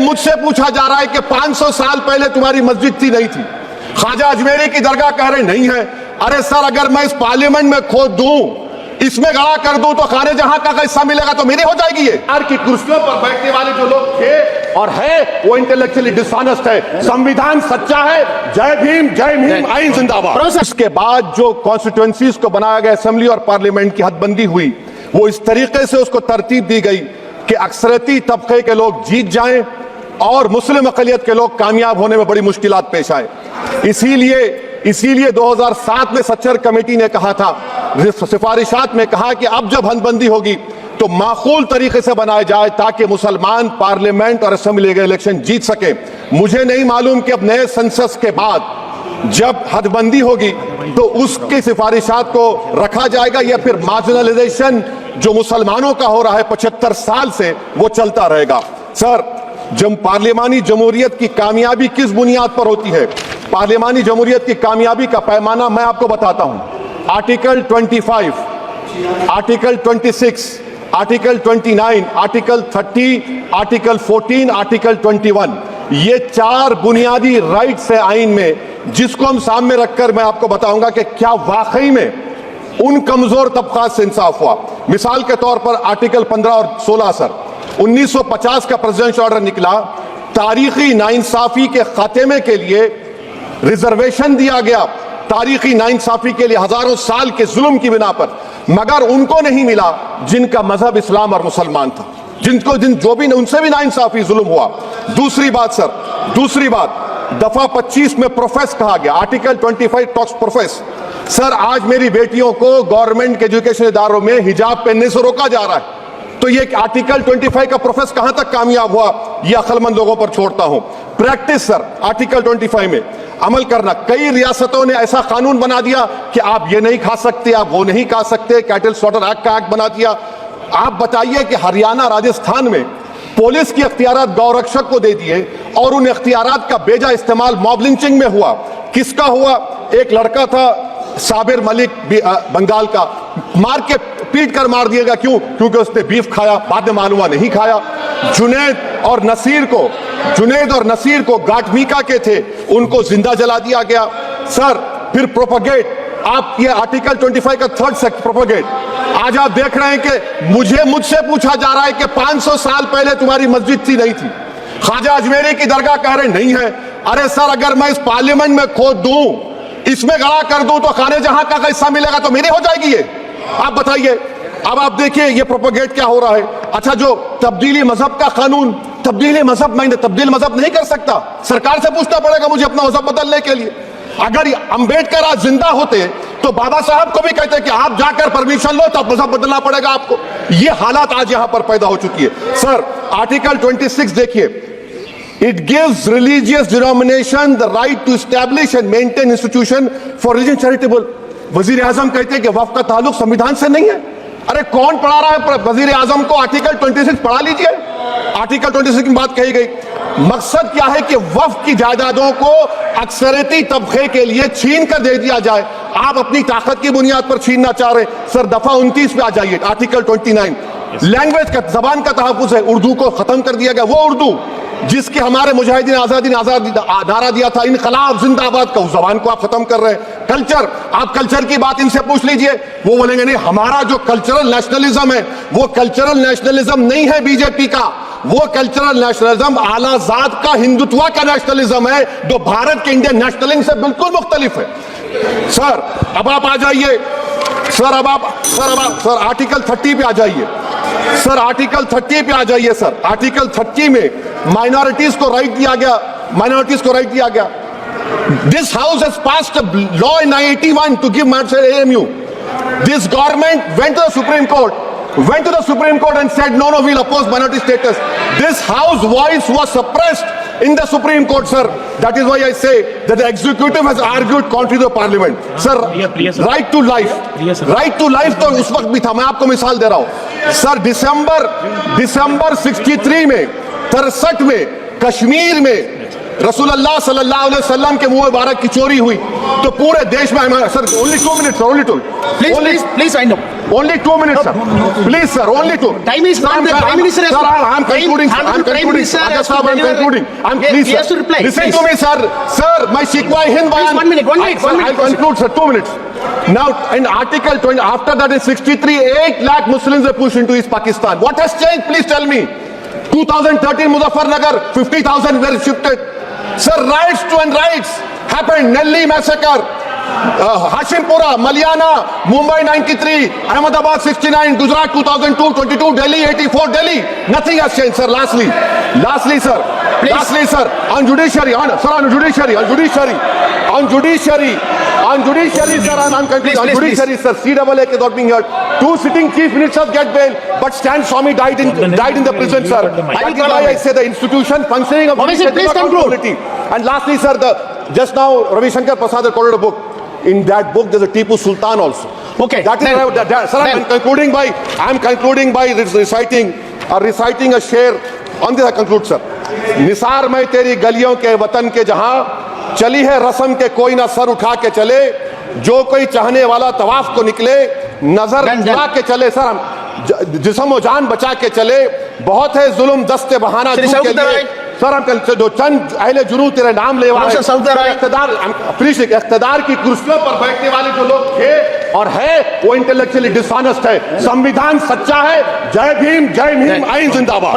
मुझसे पूछा जा रहा है कि 500 साल पहले तुम्हारी मस्जिद थी नहीं थी, ख्वाजा अजमेरी की दरगाह कह रहे नहीं है। अरे सर, अगर मैं इस पार्लियामेंट में खोद दूं, इसमें गड़ा कर दूं, तो खाने जहां का हिस्सा मिलेगा तो मेरी हो जाएगी। ये यार की कुर्सियों पर बैठने वाले जो लोग थे और है वो इंटेलेक्चुअली डिसऑनेस्ट है। संविधान सच्चा है। जय भीम, आइन जिंदाबाद। इसके बाद जो कॉन्स्टिट्यूएंसीज को बनाया गया, असेंबली और पार्लियामेंट की हदबंदी हुई, वो इस तरीके से उसको तरतीब दी गई कि अक्सरती तबके के लोग जीत जाएं और मुस्लिम अक़लियत के लोग कामयाब होने में बड़ी मुश्किलात पेश आए। इसीलिए 2007 में सच्चर कमेटी ने कहा था, सिफारिशात में कहा कि अब जब हदबंदी होगी तो माकूल तरीके से बनाया जाए ताकि मुसलमान पार्लियामेंट और असेंबली के इलेक्शन जीत सके। मुझे नहीं मालूम कि अब नए सेंसस के बाद जब हदबंदी होगी तो उसकी सिफारिशात को रखा जाएगा या फिर मार्जिनलाइजेशन जो मुसलमानों का हो रहा है 75 साल से, वो चलता रहेगा। सर, जब पार्लियामानी जमहूरियत की कामयाबी किस बुनियाद पर होती है? पार्लियामानी जमहूरियत की कामयाबी का पैमाना मैं आपको बताता हूं। Article 25, article 26, article 29, article 30, article 14, article 21, ये 4 बुनियादी राइट्स है आइन में, जिसको हम सामने रखकर मैं आपको बताऊंगा कि क्या वाकई में उन कमजोर तबकात से इंसाफ हुआ। मिसाल के तौर पर आर्टिकल 15 और 16 सर, 1950 का प्रेसिडेंशियल ऑर्डर निकला, तारीखी नाइंसाफी के खात्मे के लिए रिजर्वेशन दिया गया, तारीखी नाइंसाफी के लिए हजारों साल के जुल्म की बिना पर, मगर उनको नहीं मिला जिनका मजहब इस्लाम और मुसलमान था, जो भी उनसे भी नाइंसाफी जुल्म हुआ। दूसरी बात दफा 25 में प्रोफेस कहा गया, आर्टिकल 25 टॉक्स प्रोफेस। सर, आज मेरी बेटियों को गवर्नमेंट के एजुकेशन इदारों में हिजाब पहनने से रोका जा रहा है, तो ये आर्टिकल 25 का प्रोफेस कहां तक कामयाब हुआ, ये अक्लमंद लोगों पर छोड़ता हूं। प्रैक्टिस सर, आर्टिकल 25 में अमल करना। कई रियासतों ने ऐसा कानून बना दिया कि आप ये नहीं खा सकते, आप वो नहीं खा सकते, कैटल स्लॉटर एक्ट का एक्ट बना दिया। आप बताइए कि हरियाणा, राजस्थान में पुलिस की अख्तियारात गौरक्षक को दे दिए और उन अख्तियारात का बेजा इस्तेमाल मॉब लिंचिंग में हुआ। किसका हुआ? एक लड़का था साबिर मलिक बंगाल का, मार के पीट कर मार दिएगा। क्यों? क्योंकि उसने बीफ खाया, बाद में मालूम हुआ नहीं खाया। जुनैद और नसीर को गाटमीका के थे, उनको जिंदा जला दिया गया। सर, फिर प्रोपगेट, आप ये आर्टिकल 25 का 3rd सेक्शन प्रोपगेट। आज आप देख रहे हैं कि मुझसे पूछा जा रहा है कि 500 साल पहले तुम्हारी मस्जिद थी नहीं थी, ख्वाजा अजमेरी की दरगाह कह रहे नहीं है। अरे सर, अगर मैं इस पार्लियामेंट में खोद दूं, इसमें गड़ा कर दूं, तो खाने जहां का हिस्सा मिलेगा तो मेरी हो जाएगी। ये आप बताइए। अब आप देखिए ये प्रोपगेट क्या हो रहा है। अच्छा, जो तब्दीली मजहब का कानून, तब्दीली मजहब मैं तब्दील मजहब नहीं कर सकता, सरकार से पूछना पड़ेगा मुझे अपना मजहब बदलने के लिए। अगर अंबेडकर आज जिंदा होते तो बाबा साहब को भी कहते कि आप जाकर परमिशन लो, तब मजहब बदलना पड़ेगा आपको। ये हालात आज यहां पर पैदा हो चुकी है। सर, आर्टिकल 26 देखिए, it gives religious denomination the right to establish and maintain institution for religion charitable. वजीर आजम कहते हैं कि वक्फ का ताल्लुक संविधान से नहीं है। अरे कौन पढ़ा रहा है वजीर आजम को? आर्टिकल 26 पढ़ा लीजिए। आर्टिकल 26 की बात कही गई। मकसद क्या है कि वक्फ की जायदादों को अक्सरती तबके के लिए छीन कर दे दिया जाए। आप अपनी ताकत की बुनियाद पर छीनना चाह रहे। सर, दफा 29 पे आ जाइए, आर्टिकल 29। लैंग्वेज का, जबान का तहफ्फुज है, उर्दू को खत्म कर दिया गया। वो उर्दू जिसके हमारे मुजाहिदीन आजादी नारा दिया था, इनकलाब जिंदाबाद का, उस जबान को आप खत्म कर रहे हैं। कल्चर, आप कल्चर की बात इनसे पूछ लीजिए, वो बोलेंगे नहीं, हमारा जो कल्चरल नेशनलिज्म है वो कल्चरल नेशनलिज्म नहीं है बीजेपी का, वो कल्चरल नेशनलिज्म आलाजाद का हिंदुत्व का नेशनलिज्म है, जो भारत के इंडियन नेशनलिज्म से बिल्कुल मुख्तलिफ है। सर, अब आप आ जाइए। सर, आर्टिकल 30 पे आ जाइए। सर, आर्टिकल 30 पे आ जाइए। सर, आर्टिकल 30 में माइनॉरिटीज को राइट दिया गया। This house has passed a law in 1981 to give minority AMU. This government went to the Supreme Court and said no, we'll oppose minority status. This house voice was suppressed in the Supreme Court, sir. That is why I say that the executive has argued contrary to the parliament. Sir, right to life, right to life तो उस वक्त भी था। मैं आपको मिसाल दे रहा हूँ। सर, दिसंबर 63 में, 63 में कश्मीर में रसूलुल्लाह सल्लल्लाहु अलैहि वसल्लम के मुंह मुबारक की चोरी हुई तो पूरे देश में, sir, only 2 minutes, only 2, please wind up. Only 2 minutes, sir. Please, sir, only 2. Time is not the Prime Minister. Sir, I'm concluding. I'm concluding. Agar sahab, I'm concluding. Please, He has to reply. Listen to me, sir. Sir, my Shikwa Hind bayan. 1 minute. I'll conclude, sir. 2 minutes. Now, in Article 20, after that in 63, 8 lakh Muslims were pushed into East Pakistan. What has changed? Please tell me. 2013 Muzaffarnagar, 50,000 were shifted. Sir, riots to and riots happened. Nelli massacre. Hashimpura, Maliana, Mumbai 93, Ahmedabad 69, Gujarat 2002, 22, Delhi 84, Delhi. Nothing has changed, sir. Lastly, sir. Please. Lastly, sir. On judiciary, on judiciary, sir. I'm concluding. On judiciary, sir. CAA is not being heard. 2 sitting chief ministers get bail, but Stan Swamy died in the prison, sir. That is why I say the institution functioning of Obviously, please conclude. And lastly, sir, just now Ravi Shankar Prasad quoted a book. In that book, there's a Tipu Sultan also. Okay. That is sir. I'm concluding by reciting a share. On this I conclude, sir. Nisar में तेरी गलियों के वतन के जहां चली है रस्म के कोई ना सर उठा के चले जो कोई चाहने वाला तवाफ को निकले नजर उठा के चले सर हम जिस्म जान बचा के चले बहुत है जुल्म दस्ते बहाना के लिए सर हम जो चंद अहले जुनू तेरे नाम ले इख्तिदार की कुर्सियों पर बैठने वाले जो लोग थे और है वो इंटेलेक्चुअली डिसऑनेस्ट है संविधान सच्चा है जय भीम आइन जिंदाबाद